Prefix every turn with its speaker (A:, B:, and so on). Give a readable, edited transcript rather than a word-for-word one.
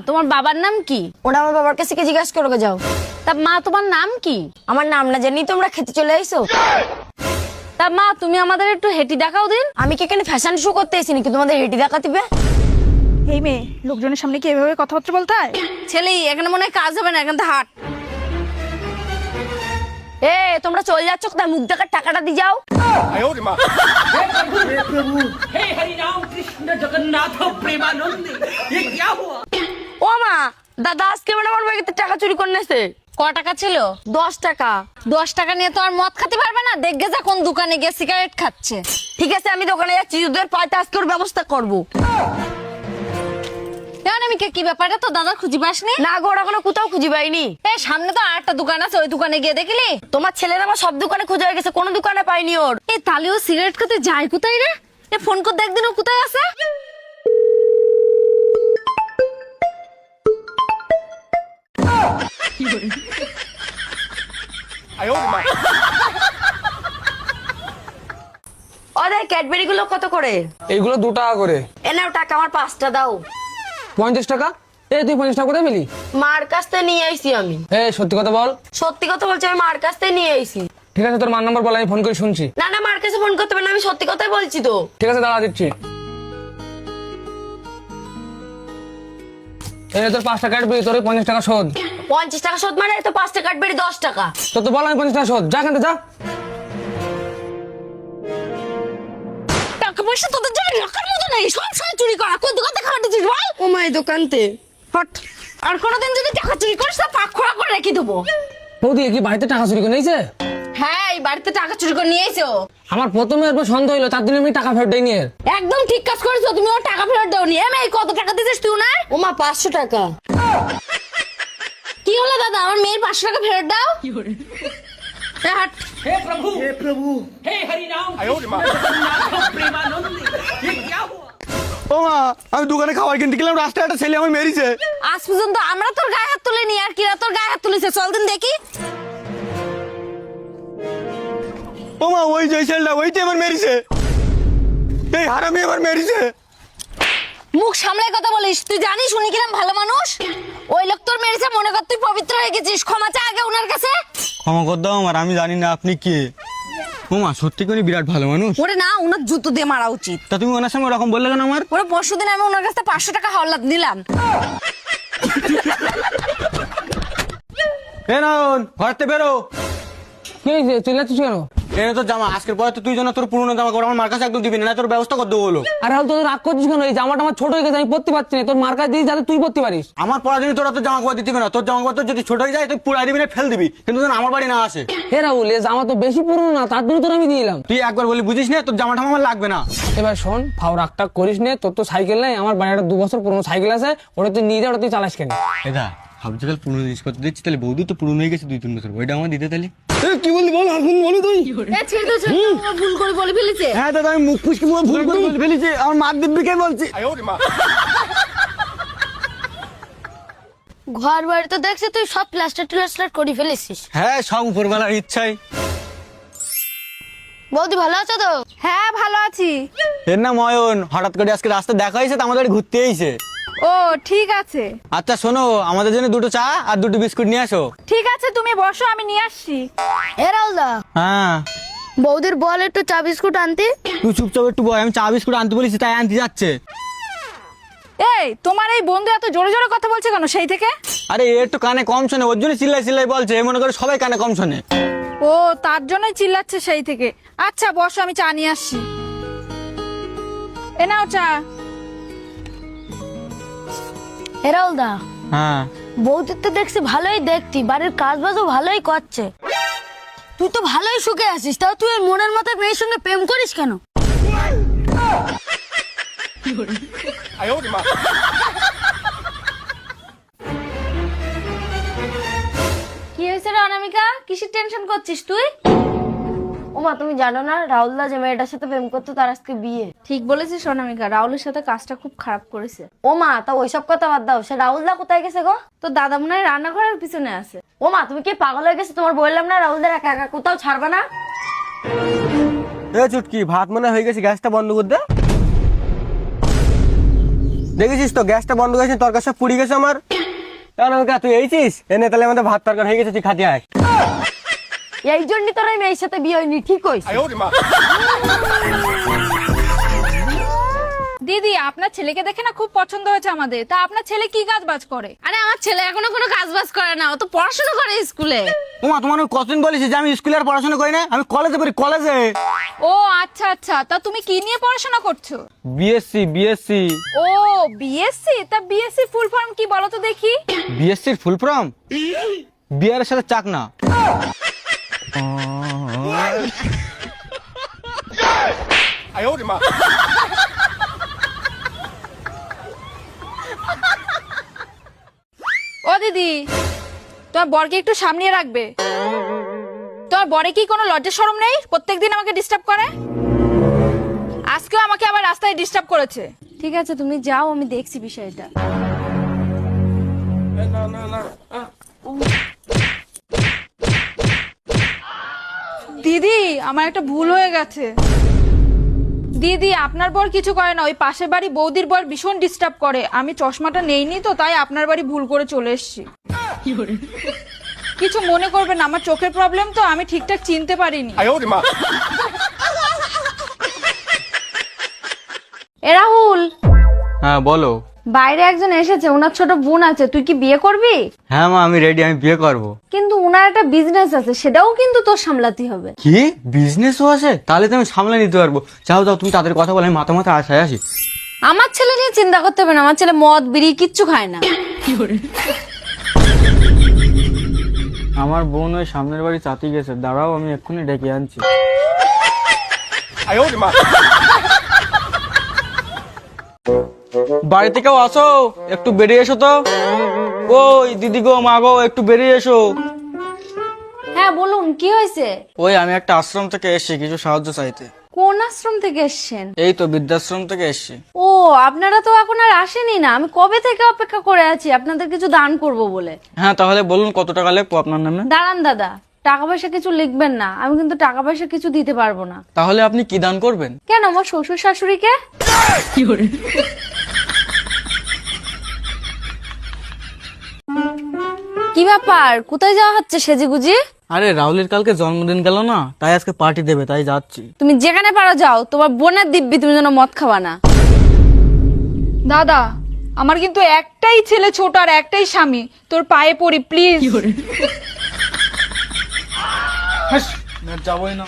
A: তোমার বাবার নাম কি?
B: ওটা আমার বাবার কাছে জিজ্ঞাসা করে যাও।
A: তা মা তোমার নাম কি?
B: আমার নাম না জানি তোমরা খেতে চলে আইছো।
A: তা মা তুমি আমাদের একটু হেঁটি দেখাও দিন।
B: আমি কি এখানে ফ্যাশন শো করতে এসেছি নাকি তোমাদের হেঁটে দেখা দিবে?
C: এই মেয়ে, লোকজনের সামনে কি এভাবে কথাবার্তা বলতে হয়?
A: ছেলে এখানে মনে হয় কাজ হবে না, এখান থেকে হাট।
B: এ তোমরা চলে যাচ্ছ কোথায়? মুখ দেখার টাকাটা দিয়ে যাও।
D: हे हरि राम कृष्ण जगन्नाथ प्रेमानंद ये क्या हुआ?
B: ও মা, দাদা আজকে মানে আমার ব্যাগেতে টাকা চুরি করে নিয়েছে।
A: ক টাকা ছিল?
B: 10 টাকা।
A: 10 টাকা নিয়ে তো আর মদ খেতে পারবে না। দেখবে যা কোন দোকানে গিয়ে সিগারেট খাচ্ছে।
B: ঠিক আছে আমি দোকানে যাচ্ছি, ওদের পাইতে আজকে ওর ব্যবস্থা করবো।
A: আমি কি ব্যাপারে তো দাদা খুঁজি পাসনি?
B: না গো, ওরা কোনো কোথাও খুঁজে পাইনি।
A: এই সামনে তো আরেকটা দোকান আছে, ওই দোকানে গিয়ে দেখলি?
B: তোমার ছেলেরা আমার সব দোকানে খুঁজে গেছে, কোনো দোকানে পাইনি ওর।
A: এই তাহলে ও সিগারেট খেতে যায় কোথায় রে? এ ফোন করে দেখদিন ও কোথায় আছে।
B: ওদের ক্যাডবেরি গুলো কত করে?
E: এইগুলো 2 টাকা করে।
B: এ নাও টাকা, আমার 5টা দাও।
E: 50 টাকা? এই তুই 50 টাকা কোথায় পেলি?
B: মার কাছ থেকে নিয়ে আইছি আমি।
E: এই সত্যি কথা বল।
B: সত্যি কথা বলছি, আমি মার কাছ থেকে নিয়ে আইছি।
E: ঠিক আছে, তোর মার নাম্বার বল, আমি ফোন করে শুনছি।
B: না না, মার কাছে ফোন করতে হবে না, আমি সত্যি কথাই বলছি তো।
E: ঠিক আছে, দাঁড়া দিচ্ছি। এই তোর 5 টাকা কাটবি, তোর 50 টাকা শোধ।
B: 50 টাকা শোধ মানে তো 5 টাকা কাটবেরি 10 টাকা।
E: তোর তো বল আমি 50 টাকা শোধ। যা এখান থেকে যা।
A: টাকা পয়সা তোদের জায়গায় রাখার মতো নেই, সব সময় চুরি করা। কোন দোকান থেকে হাঁটেছিস বল?
B: ও মাই দোকানতে
A: হট। আর কোনোদিন যদি টাকা চুরি করিস তো পাক খোড়া করে রেখে দেবো।
E: বৌদি কি বাড়িতে টাকা চুরি করে নিয়েছে?
A: হ্যাঁ, এই বাড়িতে টাকা চুরি করে নিয়ে এসো।
E: আমার প্রথমে এরপর সন্দেহ হইলো, তার জন্য আমি টাকা ফেরত দেইনি এর।
A: একদম ঠিক কাজ করেছো, তুমি ওর টাকা ফেরত দাওনি। এই কত টাকা দিয়েছিস তুই না?
B: ও মা 500 টাকা।
A: কি হলো দাদা, আমার মেয়ের 500 টাকা ফেরত দাও। এই হাট।
D: हे प्रभु हे हरि राम कृष्ण जगन्नाथ प्रेमानंद ये क्या हुआ?
F: ও মা, আমি দোকানে খাবার কিনতে গেলাম, রাস্তায় একটা ছেলে আমি মেরেছে।
A: আজ পর্যন্ত আমরা তোর গায়ে হাত তুলিনি, আর কিরা তোর গায়ে হাত তুলেছে? চল দিন দেখি।
F: ও মা, ওই যে ছেলেটা ওইটাই আমার মেরেছে। এই হারামি আমার মেরেছে।
A: মুখ সামলে কথা বলিস। তুই জানিস উনি কিরম ভালো মানুষ? ওই লোক তোর মেরেছে মনে কর তুই পবিত্র হয়ে গেছিস। ক্ষমা চা আগে ওনার কাছে।
F: ক্ষমা কর দাও আমার, আমি জানি না আপনি কে। ও মা, সত্যি করে বিরাট ভালো মানুষ।
A: ওরে না, ওনার জুতো দিয়ে মারা উচিত।
F: তা তুমি ওনার সঙ্গে ওরকম বললে কেন আমার?
A: ওরে পরশুদিন আমি ওনার কাছে 500 টাকা হাওলাত দিলাম।
F: এ নয়ন, ঘরতে বেরো।
E: কি হয়েছে, চিল্লাচ্ছিস কেন?
F: এনে তোর জামা, আজকের পরে তো তুই যেন তোর পুরনো জামা করে আমার মার কাছে একদম দিবি না, তোর ব্যবস্থা করতে বলো।
E: আর হাল তোর রাগ করছিস কেন? এই জামাটা আমার ছোট হয়ে গেছে, আমি পরতে পারছি না। তোর মার কাছে দিই যাতে তুই পরতে পারিস।
F: আমার পড়া দিন তোরা তো জামা কাপড় দিতে না, তোর জামা কাপড় যদি ছোট হয়ে যায় তুই পুরাই দিবি না, ফেল দিবি, কিন্তু যেন আমার বাড়ি না আসে।
E: হে রাহুল, এই জামা তো বেশি পুরনো না, তার জন্য তোর আমি দিয়ে এলাম।
F: তুই একবার বলি বুঝিস না, তোর জামাটা আমার লাগবে না।
E: এবার শোন, ফাও রাগটা করিস নে। তোর তো সাইকেল নাই, আমার বাড়ি একটা 2 বছর পুরনো সাইকেল আছে, ওটা তুই নিয়ে যা, ওটা তুই চালাস কেন?
F: এটা ভাবছি তাহলে পুরনো জিনিসপত্র দিচ্ছি, তাহলে বৌদি তো পুরনো হয়ে গেছে 2-3 বছর, ওইটা আমার দিতে তাহলে। কি বললি বল, এখন বলো তুই।
A: ভুল করে বলে ফেলেছে।
F: হ্যাঁ দাদা, আমি মুখ ফুসকে ভুল করে বলে ফেলেছি, আমার মার দিব্যি কে বলছি।
B: ঘর বাড়ি তো দেখছি তুই সব প্লাস্টার করে ফেলেছিস।
F: হ্যাঁ, সব উপরবেলার ইচ্ছাই।
B: বৌদি ভালো আছো তো?
C: হ্যাঁ, ভালো আছি।
F: এর নাম অয়ন, হঠাৎ করে আজকে রাস্তা দেখা হয়েছে, তো আমাদের বাড়ি ঘুরতে এসেছে।
C: ও ঠিক আছে।
F: আচ্ছা শোনো, আমাদের জন্য 2টো চা আর 2টো বিস্কুট নিয়ে আসো।
C: ঠিক আছে, তুমি বসো, আমি নিয়ে আসছি।
B: এ রাহুলদা,
F: হ্যাঁ,
B: বৌদির বল একটু চা বিস্কুট আনতে।
F: তুই চুপচাপ একটু বয়, আমি চা বিস্কুট আনতে বলেছি তাই আনতে যাচ্ছে।
C: এই তোমার এই বন্ধু এত জোরে জোরে কথা বলছে কেন সেই থেকে?
F: আরে এ একটু কানে কম শোনে, ওর জন্য চিল্লাই চিল্লাই বলছে, এ মনে করে সবাই কানে কম শোনে।
C: ও তার জন্যই চিল্লাচ্ছে সেই থেকে। আচ্ছা বসো, আমি চা নিয়ে আসছি। এ নাও চা।
B: এ রাহুলদা,
F: হ্যাঁ,
B: বৌদির তো দেখছি ভালোই দেখতি, বাড়ির কাজ বাজও ভালোই করছে। তুই তো ভালোই সুখে আছিস, তাও তুই ওই মনের মতো মেয়ের সঙ্গে প্রেম করিস কেন?
A: কি হয়েছে রে অনামিকা? কিসের টেনশন করছিস তুই?
B: ও মা, তুমি জানো না রাহুলদা যে মেয়েটার সাথে প্রেম করতো তার আজকে বিয়ে।
A: ঠিক বলেছিস অনামিকা, রাহুলের সাথে কাজটা খুব খারাপ করেছে।
B: ও মা, তা ওইসব কথা বাদ দাও, সে রাহুলদা কোথায় গেছে গো?
A: তো দাদা মনে হয় রান্নাঘরের পিছনে আছে।
B: ও মা, তুমি কি পাগল হয়ে গেছে? তোমার বললাম না রাহুলদার একা একা কোথাও ছাড়বা না।
F: এ চুটকি, ভাত মনে হয়ে গেছে, গ্যাসটা বন্ধ করে দে। দেখেছিস তো গ্যাসটা বন্ধ গেছে, তরকার সব পুড়ে গেছে আমার। কারণ আমাকে তুই এইছিস এনে, তাহলে আমাদের ভাত তরকার হয়ে গেছে, তুই খাতি আয়।
B: এই জন্যই তোর এই মেয়ের সাথে বিয়ে হয়নি, ঠিক হয়েছে।
C: দিদি আপনার ছেলেকে দেখে না খুব পছন্দ হয়েছে আমাদের। তা আপনার ছেলে কি কাজ বাজ করে?
A: আরে আমার ছেলে এখনো কোনো কাজ বাজ করে না, ও তো পড়াশোনা করে স্কুলে।
F: ওমা, তোমার কতদিন বলেছি যে আমি স্কুলে আর পড়াশোনা করি না, আমি কলেজে পড়ি, কলেজে।
C: ও আচ্ছা আচ্ছা, তা তুমি কি নিয়ে পড়াশোনা করছো?
F: বিএসসি।
C: ও বিএসসি। তা বিএসসি ফুল ফর্ম কি বলো তো দেখি?
F: বিএসসির ফুল ফর্ম বিয়ারের সাথে চাকনা।
C: ও দিদি, তোমার বরকে একটু সামনে রাখবে। তোমার বরে কি কোনো লজ্জা শরম নেই? প্রত্যেকদিন আমাকে ডিস্টার্ব করে। আজকেও আমাকে আবার রাস্তায় ডিস্টার্ব করেছে।
B: ঠিক আছে তুমি যাও, আমি দেখছি বিষয়টা।
C: দিদি আমার একটা ভুল হয়ে গেছে। দিদি আপনার বর কিছু করে না, ওই পাশের বাড়ি বৌদির বর ভীষণ ডিস্টার্ব করে। আমি চশমাটা নেইনি তো, তাই আপনার বাড়ি ভুল করে চলে এসেছি। কিছু মনে করবেন না, আমার চোখের প্রবলেম তো, আমি ঠিকঠাক চিনতে পারিনি।
B: এ রাহুল,
F: হ্যাঁ বলো।
B: বাইরে একজন এসেছে, ওনার ছোট বোন আছে, তুই কি বিয়ে করবি?
F: হ্যাঁ মা, আমি রেডি, আমি বিয়ে করবো।
B: কিন্তু উনার একটা বিজনেস আছে, সেটাও কিন্তু তোর সামলাতে হবে।
F: কি বিজনেসও আছে? তাহলে তো আমি সামলে নিতে পারবো। যাও যাও, তুমি তাদের কথা বলে আমি মাথা মাথা আশায় আসি।
B: আমার ছেলে নিয়ে চিন্তা করতে হবে না, আমার ছেলে মদ বিড়ি কিচ্ছু খায় না।
F: আমার বোন ওই সামনের বাড়ি চাতি গেছে, দাঁড়াও আমি এক্ষুনি ডেকে আনছি। বাড়িতে কেউ আসো, একটু বেরিয়ে এসো তো। ওই দিদি গো, মা গো, একটু বেরিয়ে এসো।
B: হ্যাঁ বলুন, কি হয়েছে?
F: ওই আমি একটা আশ্রম থেকে এসেছি কিছু সাহায্য চাইতে।
B: কোন আশ্রম থেকে এসেছেন?
F: এই তো বৃদ্ধাশ্রম থেকে এসেছি।
B: ও, আপনারা তো এখন আর আসেনি না, আমি কবে থেকে অপেক্ষা করে আছি আপনাদের কিছু দান করব বলে।
F: হ্যাঁ তাহলে বলুন কত টাকা লাগবে আপনার নামে?
B: দাঁড়ান দাদা, টাকা পয়সা কিছু লিখবেন না, আমি কিন্তু টাকা পয়সা কিছু দিতে পারবো না।
F: তাহলে আপনি কি দান করবেন?
B: কেন, আমার শ্বশুর শাশুড়িকে। কি ব্যাপার, কোথায় যাওয়া হচ্ছে সেজেগুজি?
F: আরে রাহুলের কালকে জন্মদিন গেল না, তাই আজকে পার্টি দেবে, তাই যাচ্ছি।
B: তুমি যেখানে পারো যাও, তোমার বোনের দিব্যি, তুমি যেন মদ খাবা না।
C: দাদা আমার কিন্তু একটাই ছেলে ছোট আর একটাই স্বামী, তোর পায়ে পড়ি প্লিজ।
F: যাবোই না।